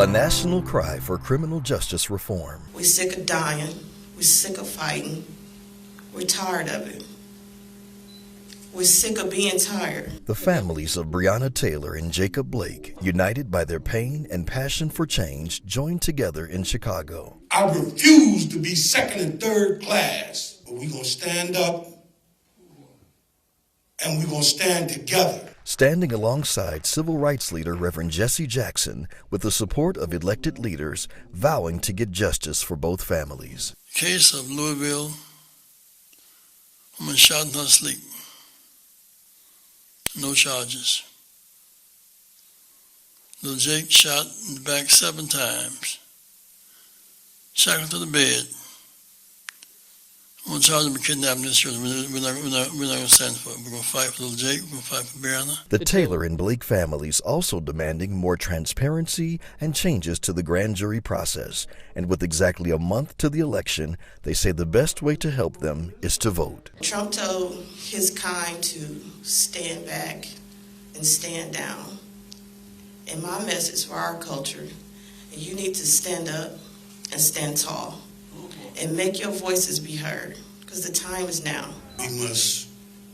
A national cry for criminal justice reform. We're sick of dying. We're sick of fighting. We're tired of it. We're sick of being tired. The families of Breonna Taylor and Jacob Blake, united by their pain and passion for change, joined together in Chicago. I refuse to be second and third class, but we're going to stand up and we're going to stand together. Standing alongside civil rights leader Rev.Jackson with the support of elected leaders, vowing to get justice for both families. Case of Louisville, woman shot in her sleep. No charges. Little Jake shot in the back 7 times. Shackled to the bed. I'm going to charge him with kidnapping this children. We're not going to stand for it. We're going to fight for little Jake. We're going to fight for Breonna. The Taylor and Blake families also demanding more transparency and changes to the grand jury process. And with exactly a month to the election, they say the best way to help them is to vote. Trump told his kind to stand back and stand down. And my message for our culture, you need to stand up and stand tall. And make your voices be heard, because the time is now. We must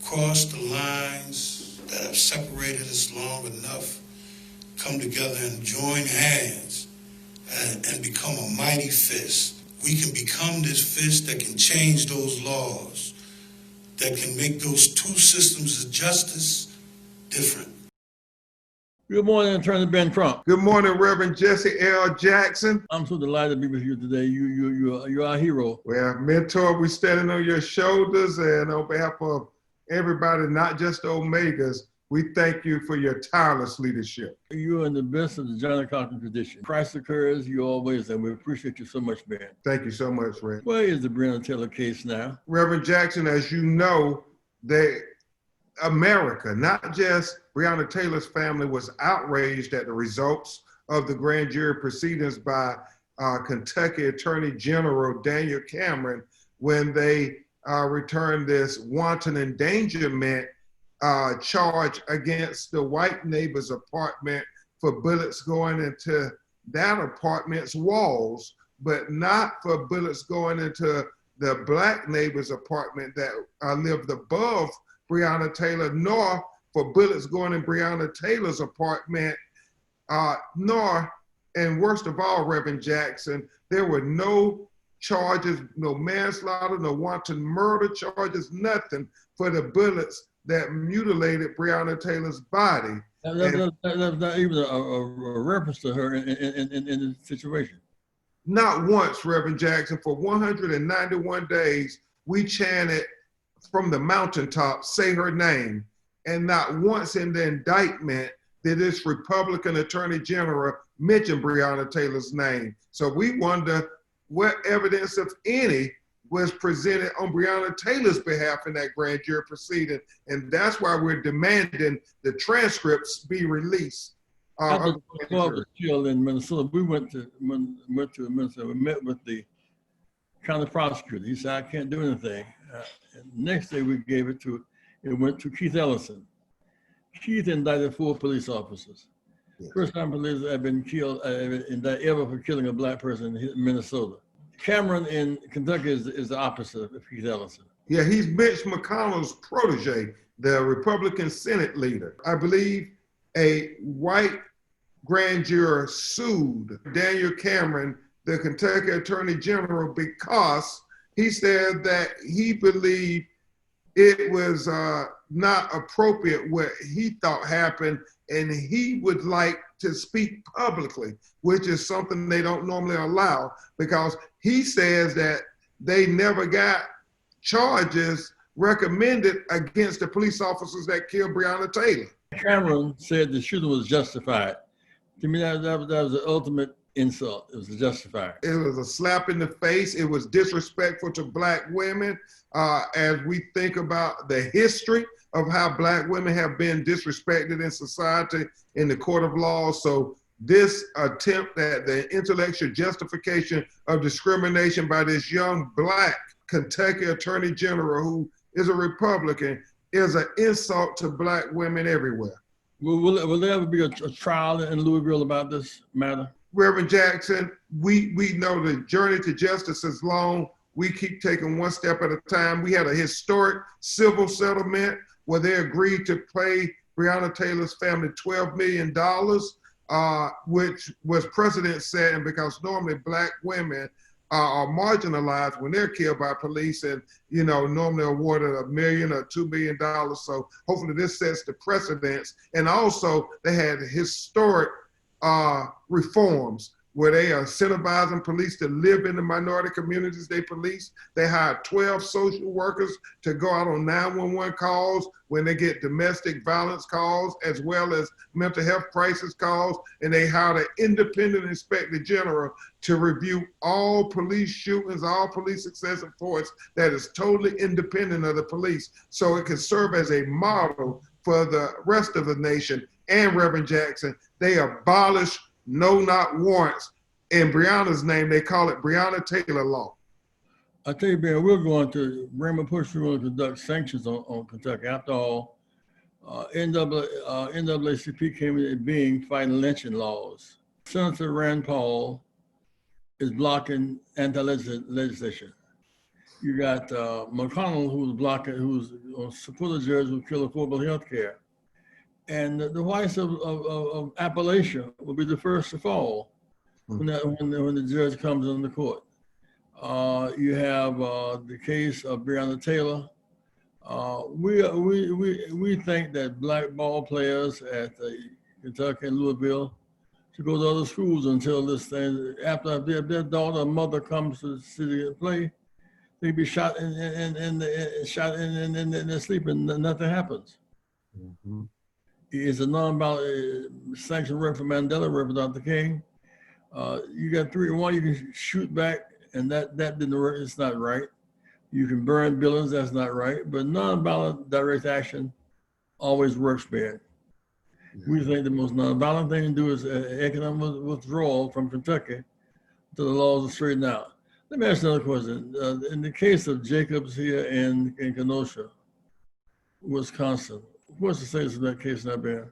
cross the lines that have separated us long enough, come together and join hands and become a mighty fist. We can become this fist that can change those laws, that can make those 2 systems of justice different. Good morning, Attorney Ben Crump. Good morning, Reverend Jesse L. Jackson. I'm so delighted to be with you today. You're our hero. Well, mentor, we're standing on your shoulders, and on behalf of everybody, not just the Omegas, we thank you for your tireless leadership. You're in the best of the John Cochran tradition. Christ occurs, you always, and we appreciate you so much, Ben. Thank you so much, Rev. Where is the Breonna Taylor case now? Reverend Jackson, as you know, America, not just Breonna Taylor's family, was outraged at the results of the grand jury proceedings by Kentucky Attorney General Daniel Cameron when they returned this wanton endangerment charge against the white neighbor's apartment for bullets going into that apartment's walls, but not for bullets going into the black neighbor's apartment that lived above Breonna Taylor, nor for bullets going in Breonna Taylor's apartment, nor, and worst of all, Reverend Jackson, there were no charges, no manslaughter, no wanton murder charges, nothing for the bullets that mutilated Breonna Taylor's body. That's not even a reference to her in the situation. Not once, Reverend Jackson. For 191 days, we chanted from the mountaintop, say her name. And not once in the indictment did this Republican Attorney General mention Breonna Taylor's name. So we wonder what evidence, if any, was presented on Breonna Taylor's behalf in that grand jury proceeding. And that's why we're demanding the transcripts be released. After the club was killed in Minnesota, we went to Minnesota. We met with the county prosecutor. He said, I can't do anything. And the next day it went to Keith Ellison. Keith indicted 4 police officers. Yeah. First time police have been killed, indicted ever for killing a black person in Minnesota. Cameron in Kentucky is the opposite of Keith Ellison. Yeah, he's Mitch McConnell's protege, the Republican Senate leader. I believe a white grand juror sued Daniel Cameron, the Kentucky Attorney General, because he said that he believed it was not appropriate what he thought happened, and he would like to speak publicly, which is something they don't normally allow, because he says that they never got charges recommended against the police officers that killed Breonna Taylor. Cameron said the shooting was justified. To me, that was the ultimate insult. It was justified. It was a slap in the face. It was disrespectful to black women. As we think about the history of how black women have been disrespected in society, in the court of law. So this attempt at the intellectual justification of discrimination by this young black Kentucky Attorney General, who is a Republican, is an insult to black women everywhere. Will there ever be a trial in Louisville about this matter? Reverend Jackson, we know the journey to justice is long. We keep taking one step at a time. We had a historic civil settlement where they agreed to pay Breonna Taylor's family $12 million, which was precedent setting because normally Black women are marginalized when they're killed by police, and normally awarded $1 million or $2 million. So hopefully this sets the precedents. And also they had historic reforms where they are incentivizing police to live in the minority communities they police. They hired 12 social workers to go out on 911 calls when they get domestic violence calls, as well as mental health crisis calls. And they hired an independent inspector general to review all police shootings, all police excessive force that is totally independent of the police. So it can serve as a model for the rest of the nation. And Reverend Jackson, they abolished no-knock warrants. In Breonna's name, they call it Breonna Taylor law. I tell you, Ben, we're going to, RainbowPUSH, we're going to conduct sanctions on Kentucky. After all, NAACP came into being fighting lynching laws. Senator Rand Paul is blocking anti-legislation. You got McConnell, who's supporting the judge who killed affordable health care. And the whites of Appalachia will be the first to fall when the judge comes in the court. You have the case of Breonna Taylor. We think that Black ball players at Kentucky and Louisville should go to other schools until this thing, after their daughter or mother comes to the city and play, they be shot in their sleep and nothing happens. Mm-hmm. It's a non-violent sanction rep for Mandela, Rep. Dr. King. You got 3 to 1, you can shoot back, and that didn't work. It's not right. You can burn buildings, that's not right. But non-violent direct action always works, Ben. Yeah. We think the most non-violent thing to do is economic withdrawal from Kentucky until the laws are straightened out. Let me ask you another question. In the case of Jacobs here in Kenosha, Wisconsin, what's the status of that case now, Ben?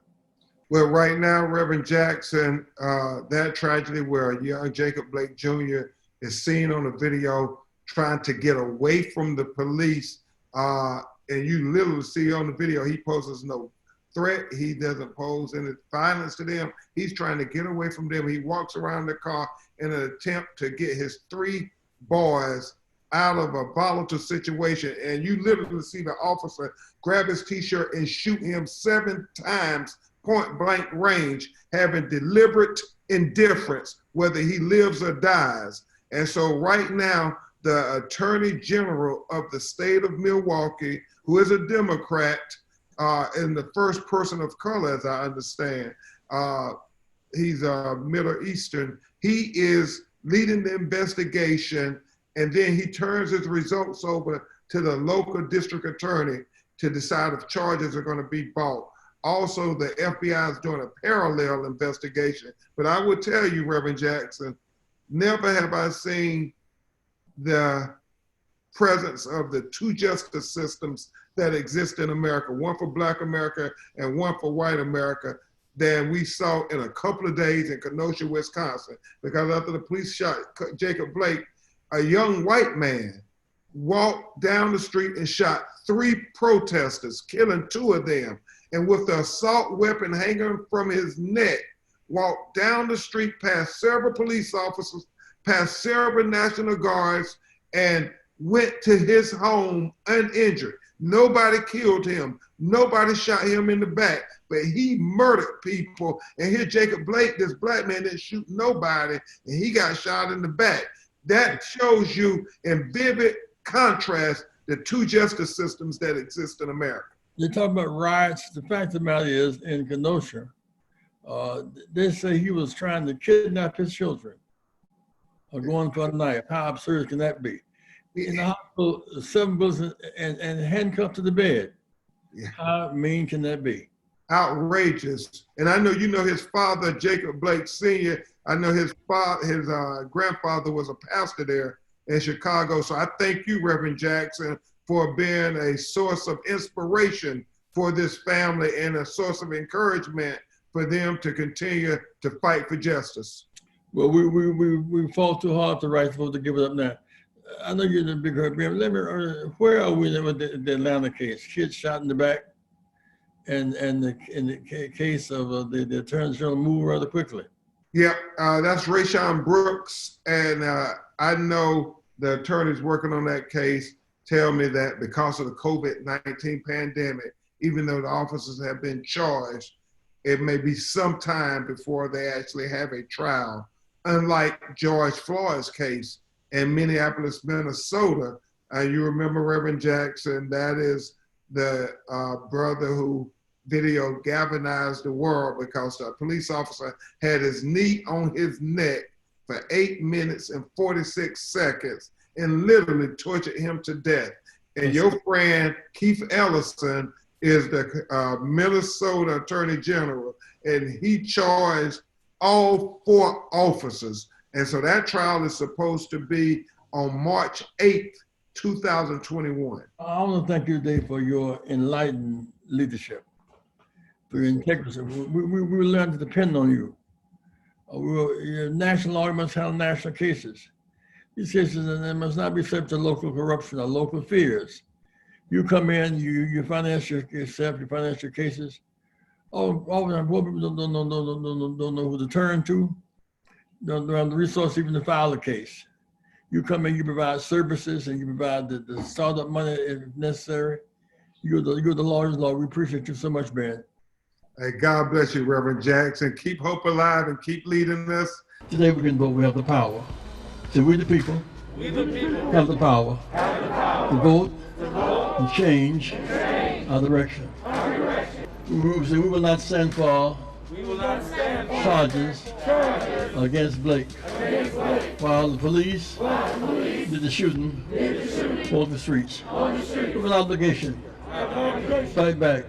Well, right now, Reverend Jackson, that tragedy where a young Jacob Blake Jr. is seen on a video trying to get away from the police, and you literally see on the video, he poses no threat. He doesn't pose any violence to them. He's trying to get away from them. He walks around the car in an attempt to get his 3 boys out of a volatile situation, and you literally see the officer grab his t-shirt and shoot him 7 times, point blank range, having deliberate indifference, whether he lives or dies. And so right now, the Attorney General of the state of Milwaukee, who is a Democrat, and the first person of color, as I understand, he's Middle Eastern, he is leading the investigation, and then he turns his results over to the local district attorney to decide if charges are going to be brought. Also, the FBI is doing a parallel investigation. But I would tell you, Reverend Jackson, never have I seen the presence of the 2 justice systems that exist in America, one for Black America and one for white America, than we saw in a couple of days in Kenosha, Wisconsin. Because after the police shot Jacob Blake, a young white man walked down the street and shot 3 protesters, killing 2 of them. And with the assault weapon hanging from his neck, walked down the street past several police officers, past several National Guards, and went to his home uninjured. Nobody killed him. Nobody shot him in the back, but he murdered people. And here Jacob Blake, this Black man, didn't shoot nobody, and he got shot in the back. That shows you in vivid contrast the 2 justice systems that exist in America. They talk about riots. The fact of the matter is, in Kenosha, they say he was trying to kidnap his children or going for a knife. How absurd can that be? In the hospital, 7 bullets and handcuffed to the bed. Yeah. How mean can that be? Outrageous. And I know you know his father, Jacob Blake Sr. I know his grandfather was a pastor there in Chicago. So I thank you, Reverend Jackson, for being a source of inspiration for this family and a source of encouragement for them to continue to fight for justice. Well, we fought too hard to right supposed to give it up now. I know you're the big hurt. Let me, where are we with the Atlanta case? Kids shot in the back, and in the case of the Attorney General moved rather quickly. Yep, that's Rayshon Brooks, and I know the attorneys working on that case tell me that because of the COVID-19 pandemic, even though the officers have been charged, it may be some time before they actually have a trial. Unlike George Floyd's case in Minneapolis, Minnesota, you remember Rev.Jackson, that is the brother who video galvanized the world because a police officer had his knee on his neck for 8 minutes and 46 seconds and literally tortured him to death. And your friend Keith Ellison is the Minnesota Attorney General, and he charged all 4 officers. And so that trial is supposed to be on March 8th, 2021. I want to thank you, Dave, for your enlightened leadership, for your integrity. We learned to depend on you. Your national arguments handle national cases. These cases must not be subject to local corruption or local fears. You come in, you finance yourself, you finance your cases. Often people don't know who to turn to, don't have the resources even to file a case. You come in, you provide services, and you provide the startup money if necessary. You're the lawyer's law. We appreciate you so much, man. Hey, God bless you, Reverend Jackson. Keep hope alive and keep leading us. Today we can vote. We have the power. So we the people have the power to vote and change our direction. We will not stand for charges against Blake while the police did the shooting on the streets. We have an obligation. Fight back.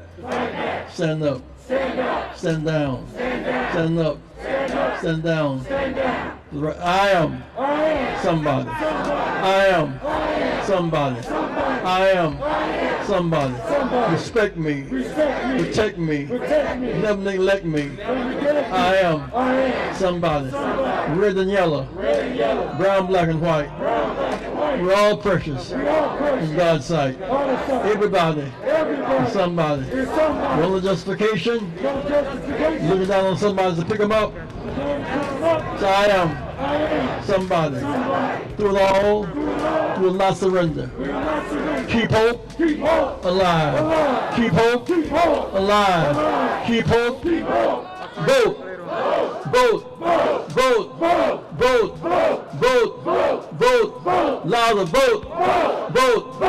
Stand up. Stand down. Stand up. Stand down. I am somebody. I am somebody. I am somebody. Respect me. Protect me. Never neglect me. I am somebody. Red and yellow. Brown, black, and white. We're all precious in God's sight. Everybody is somebody. The only justification, looking down on somebody to pick them up. So I am somebody. Through it all, we will not surrender. Keep hope alive. Keep hope alive. Keep hope. Vote. Vote. Vote. Vote. Vote. Vote. Vote. Louder. Vote. Vote.